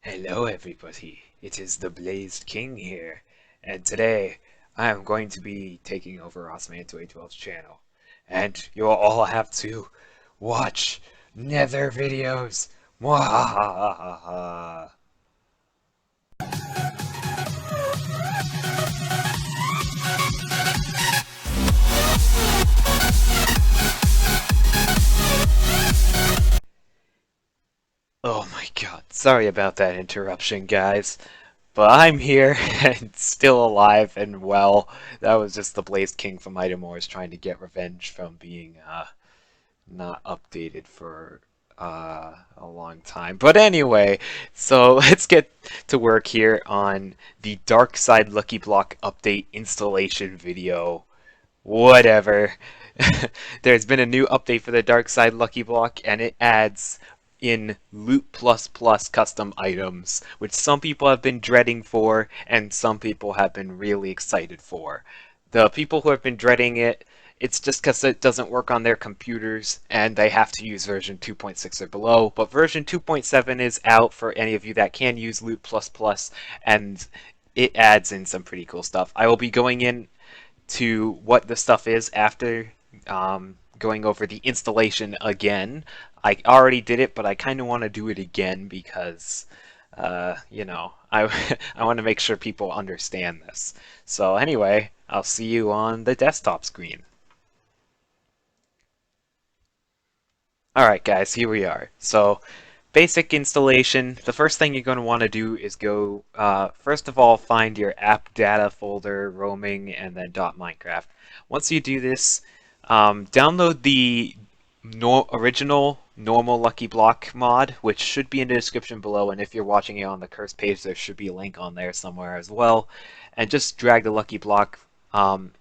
Hello, everybody. It is the Blazed King here, and today I am going to be taking over WoT's channel, and you'll all have to watch Nether videos. Mwahahaha. Oh my god, sorry about that interruption, guys. But I'm here and still alive and well. That was just the Blazed King from Item Wars trying to get revenge from being not updated for a long time. But anyway, so let's get to work here on the Dark Side Lucky Block update installation video. Whatever. There's been a new update for the Dark Side Lucky Block, and it adds in Loot Plus Plus custom items, which some people have been dreading for, and some people have been really excited for. The people who have been dreading it, it's just because it doesn't work on their computers, and they have to use version 2.6 or below. But version 2.7 is out for any of you that can use Loot Plus Plus, and it adds in some pretty cool stuff. I will be going in to what the stuff is after going over the installation again. I already did it, but I kind of want to do it again because, I want to make sure people understand this. So anyway, I'll see you on the desktop screen. Alright guys, here we are. So basic installation, the first thing you're going to want to do is go, first of all, find your app data folder, roaming, and then .minecraft. Once you do this, download the original normal Lucky Block mod, which should be in the description below, and if you're watching it on the cursed page, there should be a link on there somewhere as well. And just drag the Lucky Block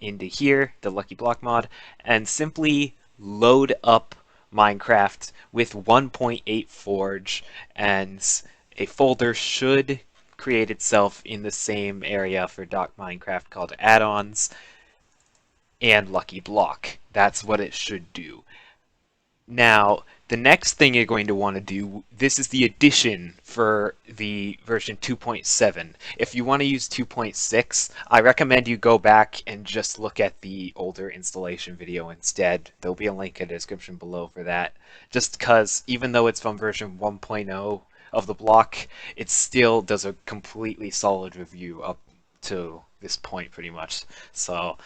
into here, the Lucky Block mod, and simply load up Minecraft with 1.8 Forge, and a folder should create itself in the same area for .minecraft called add-ons and Lucky Block. That's what it should do. Now, the next thing you're going to want to do, this is the addition for the version 2.7. If you want to use 2.6, I recommend you go back and just look at the older installation video instead. There'll be a link in the description below for that. Just because even though it's from version 1.0 of the block, it still does a completely solid review up to this point pretty much. So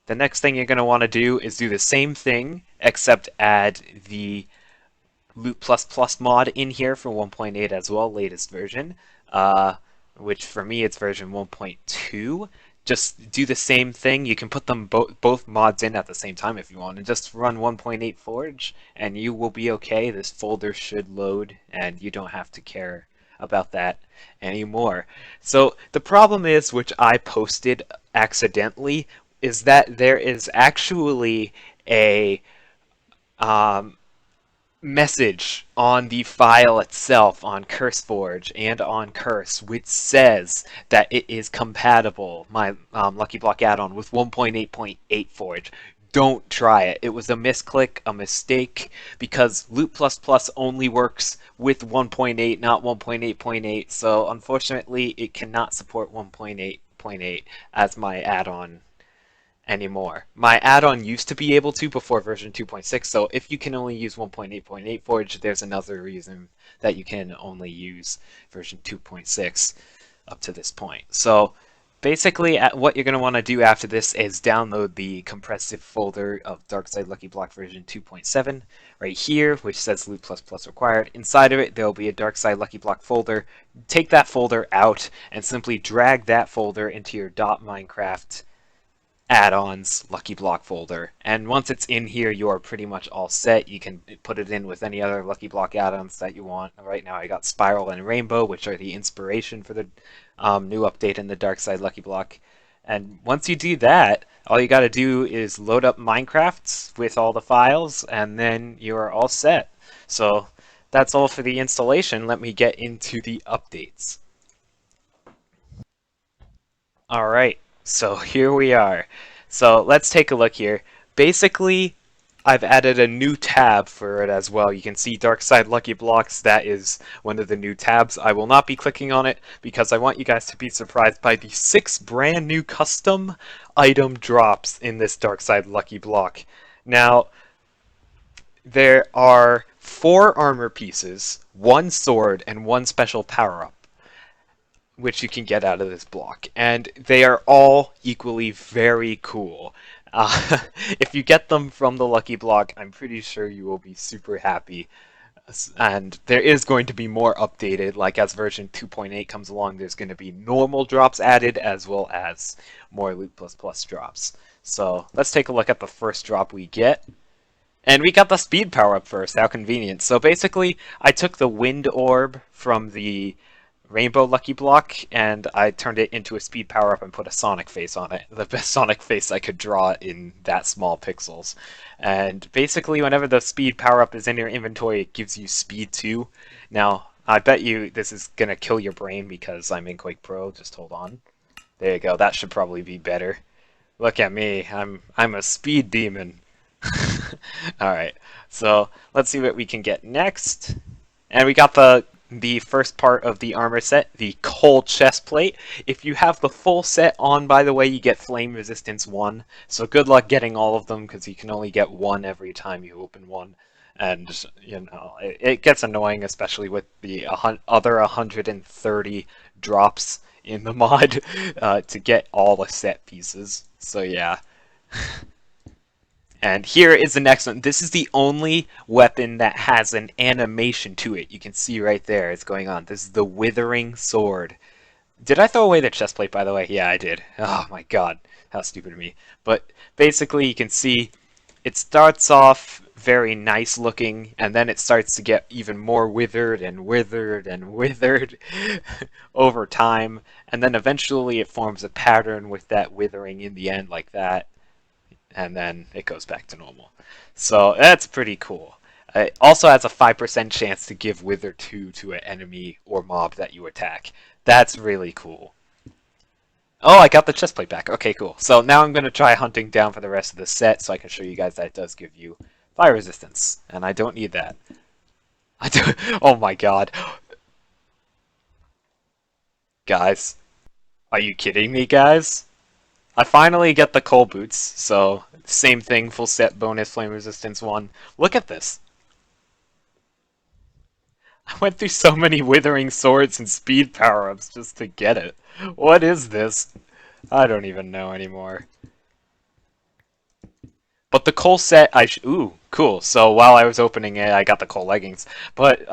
the next thing you're going to want to do is do the same thing, except add the Loot Plus Plus mod in here for 1.8 as well, latest version, which for me it's version 1.2. Just do the same thing. You can put them both mods in at the same time if you want, and just run 1.8 Forge, and you will be okay. This folder should load, and you don't have to care about that anymore. So the problem is, which I posted accidentally, is that there is actually a message on the file itself on CurseForge and on Curse, which says that it is compatible, my Lucky Block add-on, with 1.8.8 Forge. Don't try it. It was a misclick, a mistake, because Loot Plus Plus only works with 1.8, not 1.8.8, so unfortunately it cannot support 1.8.8 as my add-on anymore. My add-on used to be able to before version 2.6, so if you can only use 1.8.8 Forge, there's another reason that you can only use version 2.6 up to this point. So basically, what you're going to want to do after this is download the compressive folder of Darkside Lucky Block version 2.7 right here, which says Loot Plus Plus required. Inside of it, there will be a Darkside Lucky Block folder. Take that folder out and simply drag that folder into your .minecraft add-ons Lucky Block folder, and once it's in here you are pretty much all set. You can put it in with any other Lucky Block add-ons that you want. Right now I got Spiral and Rainbow, which are the inspiration for the new update in the Dark Side Lucky Block. And once you do that, all you got to do is load up Minecraft with all the files, and then you're all set. So that's all for the installation. Let me get into the updates. Alright, so here we are. So let's take a look here. Basically, I've added a new tab for it as well. You can see Dark Side Lucky Blocks. That is one of the new tabs. I will not be clicking on it because I want you guys to be surprised by the 6 brand new custom item drops in this Dark Side Lucky Block. Now, there are 4 armor pieces, 1 sword, and 1 special power-up, which you can get out of this block. And they are all equally very cool. Uh, if you get them from the Lucky Block, I'm pretty sure you will be super happy. And there is going to be more updated, like as version 2.8 comes along, there's going to be normal drops added as well as more Loot Plus Plus drops. So let's take a look at the first drop we get. And we got the speed power up first, how convenient. So basically, I took the wind orb from the rainbow lucky block and I turned it into a speed power up and put a Sonic face on it. The best Sonic face I could draw in that small pixels. And basically, whenever the speed power up is in your inventory, it gives you speed 2. Now, I bet you this is going to kill your brain because I'm in Quake Pro. Just hold on. There you go. That should probably be better. Look at me. I'm a speed demon. Alright, so let's see what we can get next. And we got the first part of the armor set, the coal chest plate. If you have the full set on, by the way, you get flame resistance 1. So good luck getting all of them, because you can only get 1 every time you open one. And, you know, it gets annoying, especially with the other 130 drops in the mod to get all the set pieces. So yeah. And here is the next one. This is the only weapon that has an animation to it. You can see right there it's going on. This is the Withering Sword. Did I throw away the chest plate, by the way? Yeah, I did. Oh my god. How stupid of me. But basically, you can see it starts off very nice looking, and then it starts to get even more withered and withered and withered over time. And then eventually it forms a pattern with that withering in the end like that. And then it goes back to normal. So that's pretty cool. It also has a 5% chance to give Wither 2 to an enemy or mob that you attack. That's really cool. Oh, I got the chestplate back. Okay, cool. So now I'm going to try hunting down for the rest of the set so I can show you guys that it does give you fire resistance. And I don't need that. I do. Oh my god. Guys. Are you kidding me, guys? I finally get the coal boots, so same thing, full set bonus flame resistance 1. Look at this. I went through so many withering swords and speed power-ups just to get it. What is this? I don't even know anymore. But the coal set, ooh, cool. So while I was opening it, I got the coal leggings. But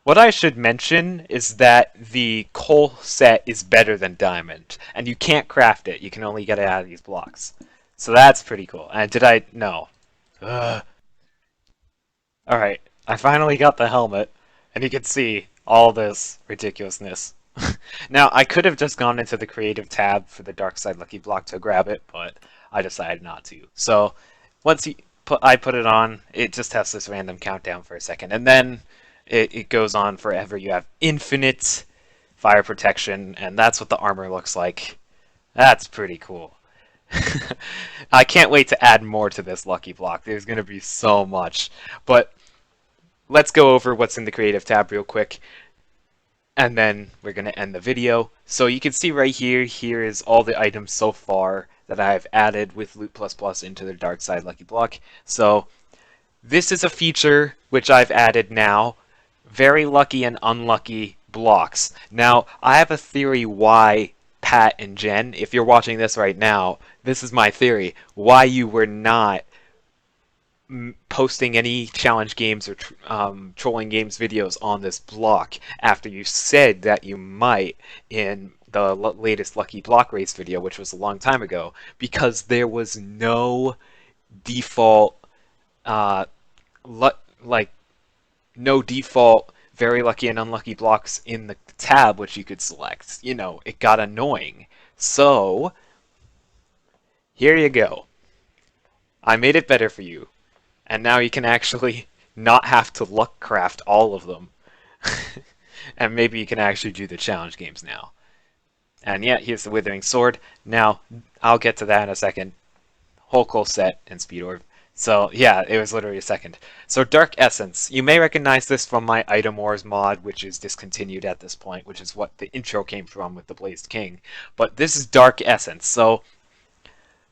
what I should mention is that the coal set is better than diamond, and you can't craft it. You can only get it out of these blocks. So that's pretty cool. And did I? No. Ugh. All right, I finally got the helmet, and you can see all this ridiculousness. Now, I could have just gone into the creative tab for the Dark Side Lucky Block to grab it, but I decided not to. So once I put it on, it just has this random countdown for a second, and then it goes on forever. You have infinite fire protection, and that's what the armor looks like. That's pretty cool. I can't wait to add more to this Lucky Block. There's going to be so much. But let's go over what's in the creative tab real quick, and then we're going to end the video. So you can see right here, here is all the items so far that I've added with Loot Plus Plus into the Dark Side Lucky Block. So this is a feature which I've added now. Very lucky and unlucky blocks. Now, I have a theory why Pat and Jen, if you're watching this right now, this is my theory, why you were not posting any challenge games or trolling games videos on this block after you said that you might in the latest Lucky Block Race video, which was a long time ago, because there was no default, like, no default very lucky and unlucky blocks in the tab which you could select. You know, it got annoying. So, here you go. I made it better for you. And now you can actually not have to luck craft all of them. And maybe you can actually do the challenge games now. And yeah, here's the Withering Sword. Now, I'll get to that in a second. Whole coal set and speed orb. So yeah, it was literally a second. So Dark Essence. You may recognize this from my Item Wars mod, which is discontinued at this point, which is what the intro came from with the Blazed King. But this is Dark Essence. So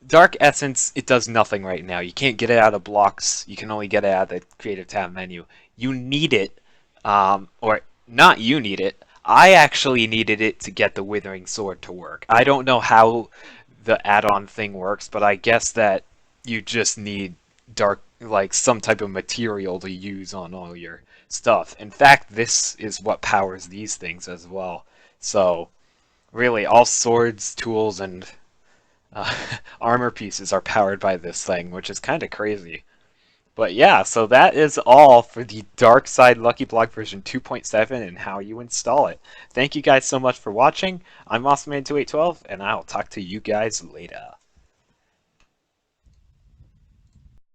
Dark Essence, it does nothing right now. You can't get it out of blocks. You can only get it out of the Creative Tab menu. You need it, or not you need it. I actually needed it to get the Withering Sword to work. I don't know how the add-on thing works, but I guess that you just need dark, like some type of material to use on all your stuff. In fact, this is what powers these things as well. So really, all swords, tools, and uh, armor pieces are powered by this thing, which is kind of crazy. But yeah, so that is all for the Dark Side Lucky Block version 2.7 and how you install it. Thank you guys so much for watching. I'm AwesomeMan2812, and I'll talk to you guys later.